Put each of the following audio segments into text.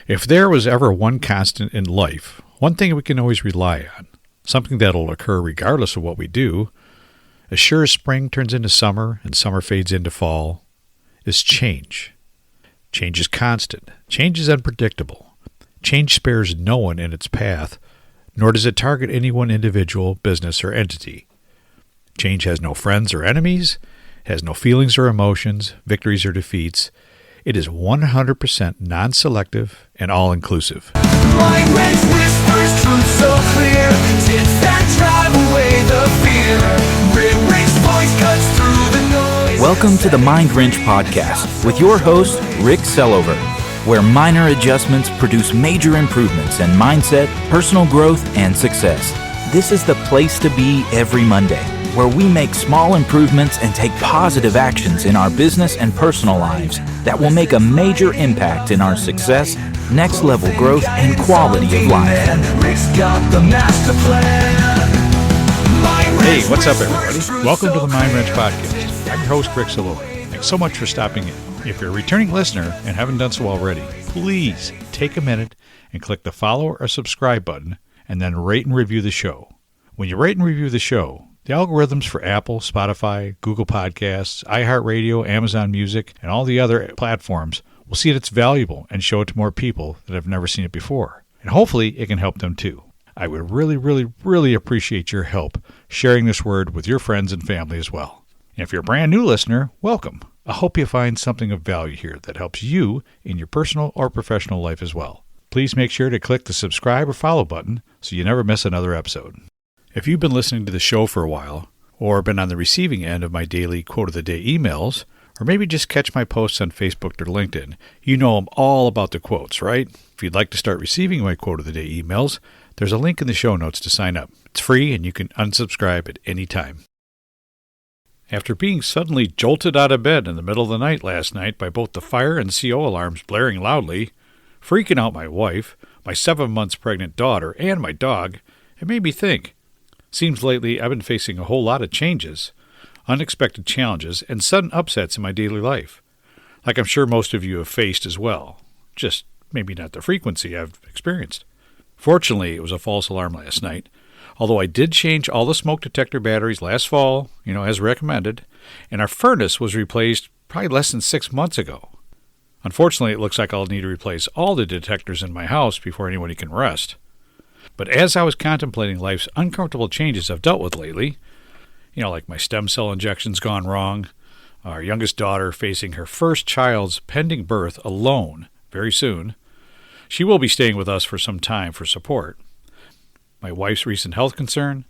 If there was ever one constant in life, one thing we can always rely on, something that'll occur regardless of what we do, as sure as spring turns into summer and summer fades into fall, is change. Change is constant. Change is unpredictable. Change spares no one in its path, nor does it target any one individual, business, or entity. Change has no friends or enemies, has no feelings or emotions, victories or defeats. It is 100% non-selective and all-inclusive. Language whispers truth so clear, tips that drive away the fear. Rip-Rick's voice cuts through the noise. Welcome to the Mind Wrench Podcast with your host, Rick Sellover, where minor adjustments produce major improvements in mindset, personal growth, and success. This is the place to be every Monday, where we make small improvements and take positive actions in our business and personal lives that will make a major impact in our success, next level growth, and quality of life. Hey, what's up, everybody? Welcome to the Mind Wrench Podcast. I'm your host, Rick Sellover. Thanks so much for stopping in. If you're a returning listener and haven't done so already, please take a minute and click the follow or subscribe button and then rate and review the show. When you rate and review the show, the algorithms for Apple, Spotify, Google Podcasts, iHeartRadio, Amazon Music, and all the other platforms will see that it's valuable and show it to more people that have never seen it before. And hopefully it can help them too. I would really appreciate your help sharing this word with your friends and family as well. And if you're a brand new listener, welcome. I hope you find something of value here that helps you in your personal or professional life as well. Please make sure to click the subscribe or follow button so you never miss another episode. If you've been listening to the show for a while, or been on the receiving end of my daily quote of the day emails, or maybe just catch my posts on Facebook or LinkedIn, you know I'm all about the quotes, right? If you'd like to start receiving my quote of the day emails, there's a link in the show notes to sign up. It's free and you can unsubscribe at any time. After being suddenly jolted out of bed in the middle of the night last night by both the fire and CO alarms blaring loudly, freaking out my wife, my 7 months pregnant daughter, and my dog, it made me think. Seems lately I've been facing a whole lot of changes, unexpected challenges, and sudden upsets in my daily life, like I'm sure most of you have faced as well, just maybe not the frequency I've experienced. Fortunately, it was a false alarm last night, although I did change all the smoke detector batteries last fall, as recommended, and our furnace was replaced probably less than 6 months ago. Unfortunately, it looks like I'll need to replace all the detectors in my house before anybody can rest. But as I was contemplating life's uncomfortable changes I've dealt with lately, like my stem cell injections gone wrong, our youngest daughter facing her first child's pending birth alone very soon, she will be staying with us for some time for support, my wife's recent health concern,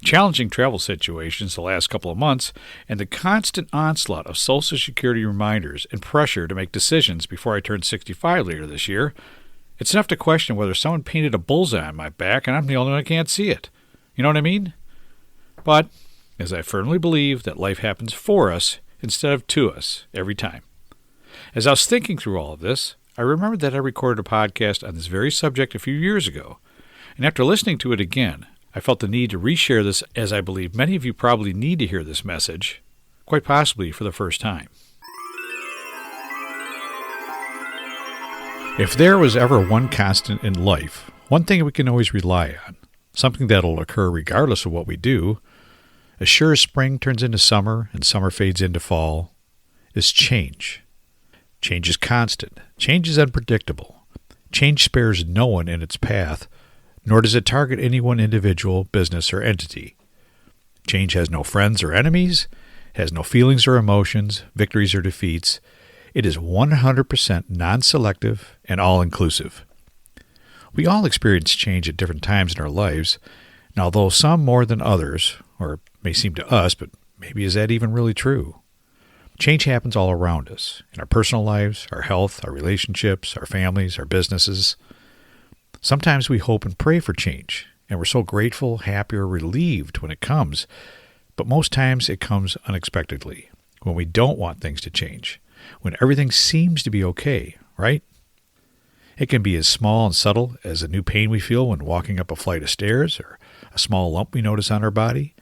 challenging travel situations the last couple of months, and the constant onslaught of Social Security reminders and pressure to make decisions before I turn 65 later this year, it's enough to question whether someone painted a bullseye on my back and I'm the only one who can't see it. You know what I mean? But, as I firmly believe that life happens for us instead of to us every time. As I was thinking through all of this, I remembered that I recorded a podcast on this very subject a few years ago, and after listening to it again, I felt the need to reshare this as I believe many of you probably need to hear this message, quite possibly for the first time. If there was ever one constant in life, one thing we can always rely on, something that'll occur regardless of what we do, as sure as spring turns into summer and summer fades into fall, is change. Change is constant. Change is unpredictable. Change spares no one in its path, nor does it target any one individual, business, or entity. Change has no friends or enemies, has no feelings or emotions, victories or defeats. It is 100% non-selective and all-inclusive. We all experience change at different times in our lives, and although some more than others, or it may seem to us, but maybe is that even really true? Change happens all around us, in our personal lives, our health, our relationships, our families, our businesses. Sometimes we hope and pray for change, and we're so grateful, happy, or relieved when it comes, but most times it comes unexpectedly, when we don't want things to change, when everything seems to be okay, right? It can be as small and subtle as a new pain we feel when walking up a flight of stairs, or a small lump we notice on our body,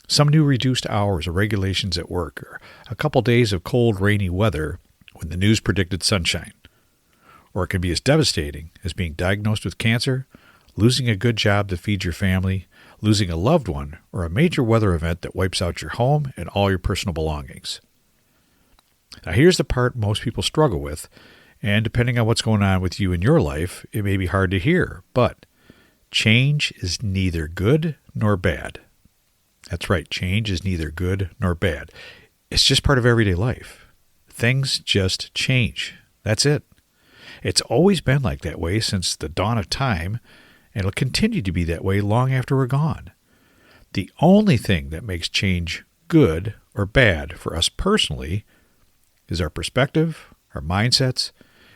some new reduced hours or regulations at work, or a couple days of cold, rainy weather when the news predicted sunshine. Or it can be as devastating as being diagnosed with cancer, losing a good job that feeds your family, losing a loved one, or a major weather event that wipes out your home and all your personal belongings. Now here's the part most people struggle with, and depending on what's going on with you in your life, it may be hard to hear, but change is neither good nor bad. That's right, change is neither good nor bad. It's just part of everyday life. Things just change. That's it. It's always been like that way since the dawn of time, and it'll continue to be that way long after we're gone. The only thing that makes change good or bad for us personally is our perspective, our mindsets,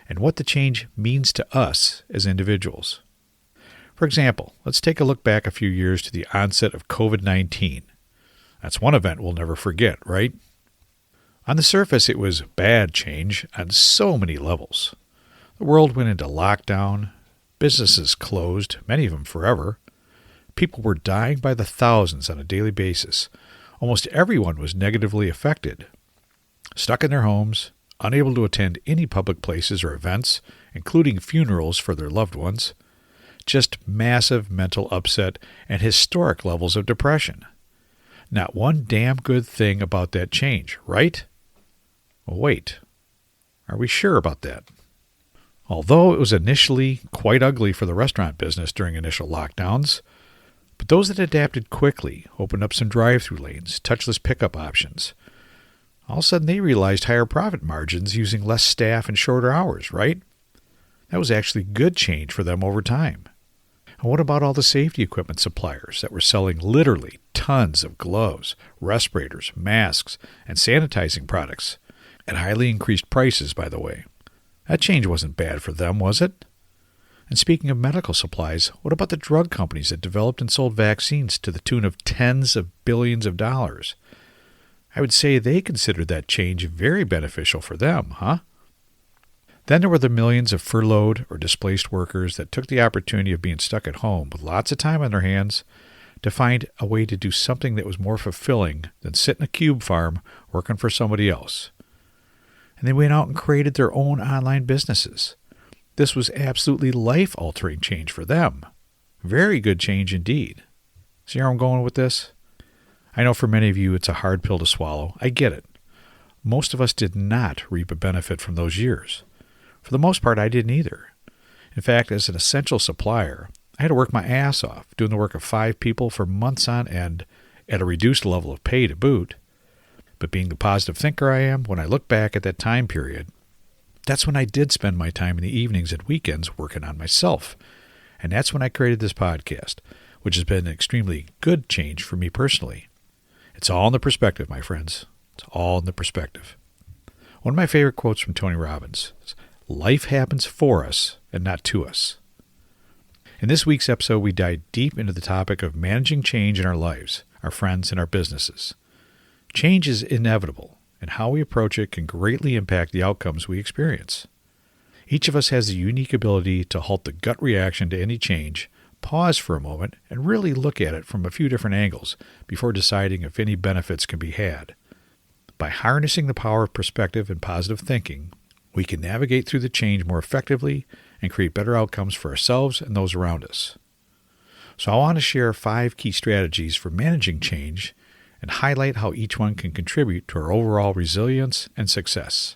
and what the change means to us as individuals. For example, let's take a look back a few years to the onset of COVID-19. That's one event we'll never forget, right? On the surface, it was bad change on so many levels. The world went into lockdown, businesses closed, many of them forever. People were dying by the thousands on a daily basis. Almost everyone was negatively affected. Stuck in their homes, unable to attend any public places or events, including funerals for their loved ones. Just massive mental upset and historic levels of depression. Not one damn good thing about that change, right? Well, wait. Are we sure about that? Although it was initially quite ugly for the restaurant business during initial lockdowns, but those that adapted quickly opened up some drive-through lanes, touchless pickup options. All of a sudden they realized higher profit margins using less staff and shorter hours, right? That was actually good change for them over time. And what about all the safety equipment suppliers that were selling literally tons of gloves, respirators, masks, and sanitizing products at highly increased prices, by the way? That change wasn't bad for them, was it? And speaking of medical supplies, what about the drug companies that developed and sold vaccines to the tune of tens of billions of dollars? I would say they considered that change very beneficial for them, huh? Then there were the millions of furloughed or displaced workers that took the opportunity of being stuck at home with lots of time on their hands to find a way to do something that was more fulfilling than sit in a cube farm working for somebody else. And they went out and created their own online businesses. This was absolutely life-altering change for them. Very good change indeed. See where I'm going with this? I know for many of you it's a hard pill to swallow. I get it. Most of us did not reap a benefit from those years. For the most part, I didn't either. In fact, as an essential supplier, I had to work my ass off, doing the work of 5 people for months on end at a reduced level of pay to boot. But being the positive thinker I am, when I look back at that time period, that's when I did spend my time in the evenings and weekends working on myself. And that's when I created this podcast, which has been an extremely good change for me personally. It's all in the perspective, my friends. It's all in the perspective. One of my favorite quotes from Tony Robbins is, "Life happens for us and not to us." In this week's episode, we dive deep into the topic of managing change in our lives, our friends, and our businesses. Change is inevitable, and how we approach it can greatly impact the outcomes we experience. Each of us has the unique ability to halt the gut reaction to any change, pause for a moment, and really look at it from a few different angles before deciding if any benefits can be had. By harnessing the power of perspective and positive thinking, we can navigate through the change more effectively and create better outcomes for ourselves and those around us. So I want to share 5 key strategies for managing change and highlight how each one can contribute to our overall resilience and success.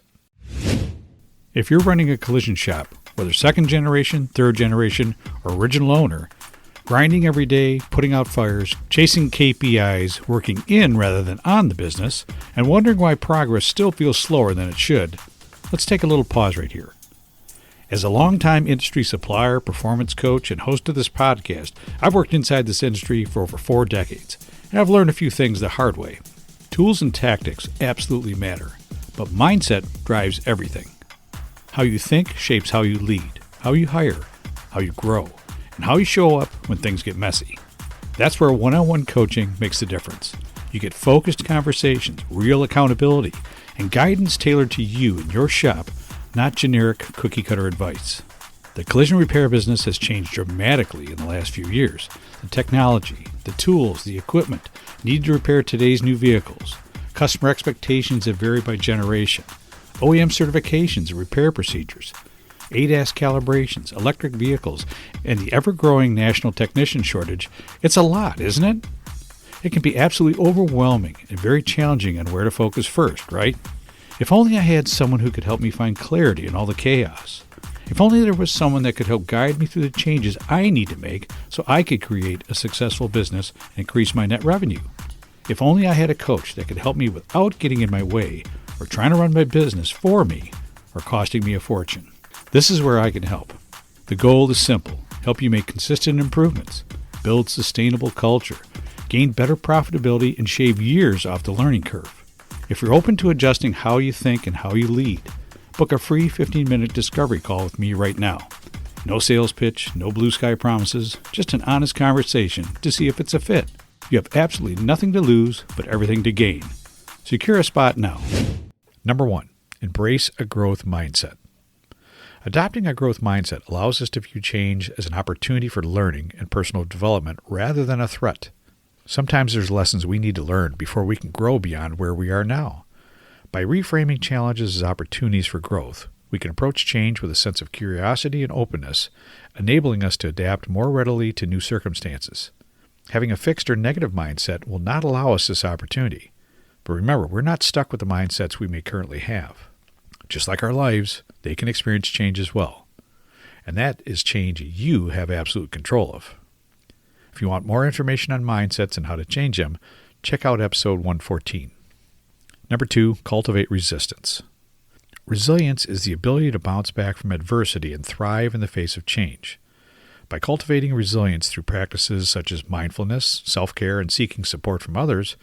If you're running a collision shop, whether second generation, third generation, or original owner, grinding every day, putting out fires, chasing KPIs, working in rather than on the business, and wondering why progress still feels slower than it should, let's take a little pause right here. As a longtime industry supplier, performance coach, and host of this podcast, I've worked inside this industry for over 4 decades, and I've learned a few things the hard way. Tools and tactics absolutely matter, but mindset drives everything. How you think shapes how you lead, how you hire, how you grow, and how you show up when things get messy. That's where one-on-one coaching makes the difference. You get focused conversations, real accountability, and guidance tailored to you and your shop, not generic cookie-cutter advice. The collision repair business has changed dramatically in the last few years. The technology, the tools, the equipment needed to repair today's new vehicles. Customer expectations have varied by generation. OEM certifications and repair procedures. ADAS calibrations, electric vehicles, and the ever-growing national technician shortage, it's a lot, isn't it? It can be absolutely overwhelming and very challenging on where to focus first, right? If only I had someone who could help me find clarity in all the chaos. If only there was someone that could help guide me through the changes I need to make so I could create a successful business and increase my net revenue. If only I had a coach that could help me without getting in my way or trying to run my business for me or costing me a fortune. This is where I can help. The goal is simple: help you make consistent improvements, build sustainable culture, gain better profitability, and shave years off the learning curve. If you're open to adjusting how you think and how you lead, book a free 15-minute discovery call with me right now. No sales pitch, no blue sky promises, just an honest conversation to see if it's a fit. You have absolutely nothing to lose, but everything to gain. Secure a spot now. Number 1, embrace a growth mindset. Adopting a growth mindset allows us to view change as an opportunity for learning and personal development rather than a threat. Sometimes there's lessons we need to learn before we can grow beyond where we are now. By reframing challenges as opportunities for growth, we can approach change with a sense of curiosity and openness, enabling us to adapt more readily to new circumstances. Having a fixed or negative mindset will not allow us this opportunity. But remember, we're not stuck with the mindsets we may currently have. Just like our lives, they can experience change as well. And that is change you have absolute control of. If you want more information on mindsets and how to change them, check out episode 114. Number 2, cultivate resistance. Resilience is the ability to bounce back from adversity and thrive in the face of change. By cultivating resilience through practices such as mindfulness, self-care, and seeking support from others,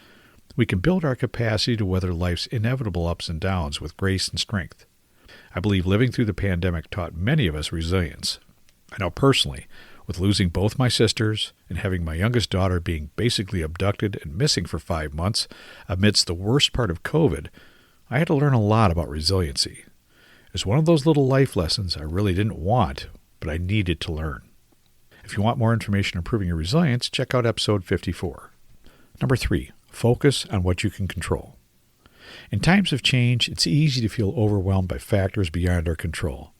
we can build our capacity to weather life's inevitable ups and downs with grace and strength. I believe living through the pandemic taught many of us resilience. I know personally, with losing both my sisters and having my youngest daughter being basically abducted and missing for 5 months amidst the worst part of COVID, I had to learn a lot about resiliency. It's one of those little life lessons I really didn't want, but I needed to learn. If you want more information on improving your resilience, check out episode 54. Number 3, focus on what you can control. In times of change, it's easy to feel overwhelmed by factors beyond our control.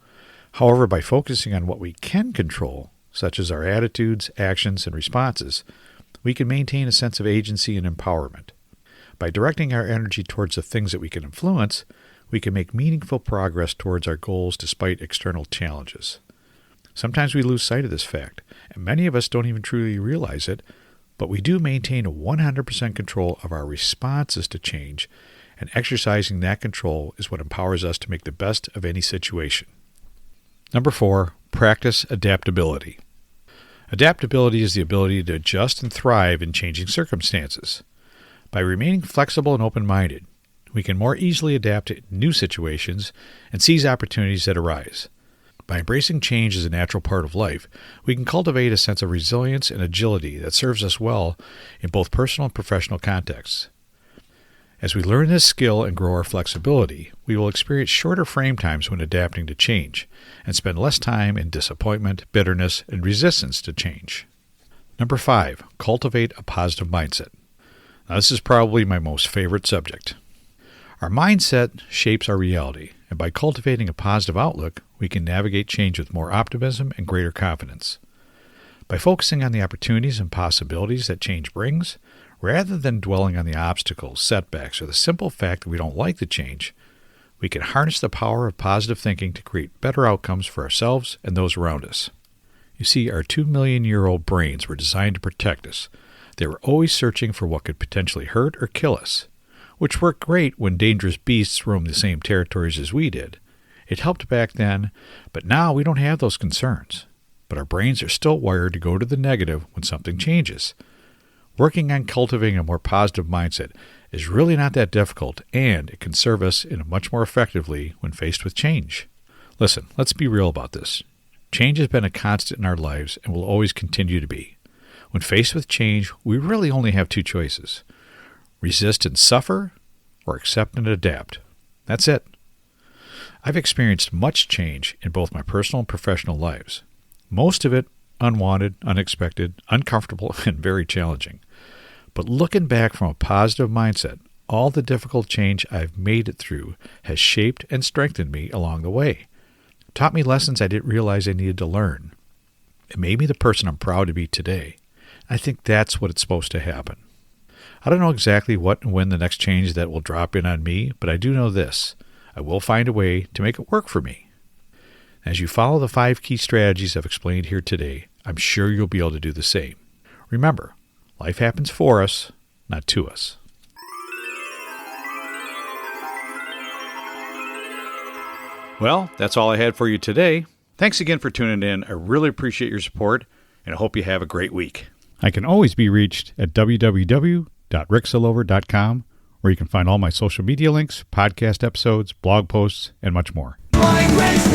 However, by focusing on what we can control, such as our attitudes, actions, and responses, we can maintain a sense of agency and empowerment. By directing our energy towards the things that we can influence, we can make meaningful progress towards our goals despite external challenges. Sometimes we lose sight of this fact, and many of us don't even truly realize it, but we do maintain a 100% control of our responses to change, and exercising that control is what empowers us to make the best of any situation. Number 4, practice adaptability. Adaptability is the ability to adjust and thrive in changing circumstances. By remaining flexible and open-minded, we can more easily adapt to new situations and seize opportunities that arise. By embracing change as a natural part of life, we can cultivate a sense of resilience and agility that serves us well in both personal and professional contexts. As we learn this skill and grow our flexibility, we will experience shorter frame times when adapting to change and spend less time in disappointment, bitterness, and resistance to change. Number 5, cultivate a positive mindset. Now, this is probably my most favorite subject. Our mindset shapes our reality, and by cultivating a positive outlook, we can navigate change with more optimism and greater confidence. By focusing on the opportunities and possibilities that change brings, rather than dwelling on the obstacles, setbacks, or the simple fact that we don't like the change, we can harness the power of positive thinking to create better outcomes for ourselves and those around us. You see, our 2-million-year-old brains were designed to protect us. They were always searching for what could potentially hurt or kill us, which worked great when dangerous beasts roamed the same territories as we did. It helped back then, but now we don't have those concerns. But our brains are still wired to go to the negative when something changes. Working on cultivating a more positive mindset is really not that difficult, and it can serve us much more effectively when faced with change. Listen, let's be real about this. Change has been a constant in our lives and will always continue to be. When faced with change, we really only have 2 choices: resist and suffer, or accept and adapt. That's it. I've experienced much change in both my personal and professional lives. Most of it unwanted, unexpected, uncomfortable, and very challenging. But looking back from a positive mindset, all the difficult change I've made it through has shaped and strengthened me along the way. taught me lessons I didn't realize I needed to learn. It made me the person I'm proud to be today. I think that's what it's supposed to happen. I don't know exactly what and when the next change that will drop in on me, but I do know this. I will find a way to make it work for me. As you follow the 5 key strategies I've explained here today, I'm sure you'll be able to do the same. Remember, life happens for us, not to us. Well, that's all I had for you today. Thanks again for tuning in. I really appreciate your support, and I hope you have a great week. I can always be reached at www.ricksillover.com, where you can find all my social media links, podcast episodes, blog posts, and much more. Mind Wrench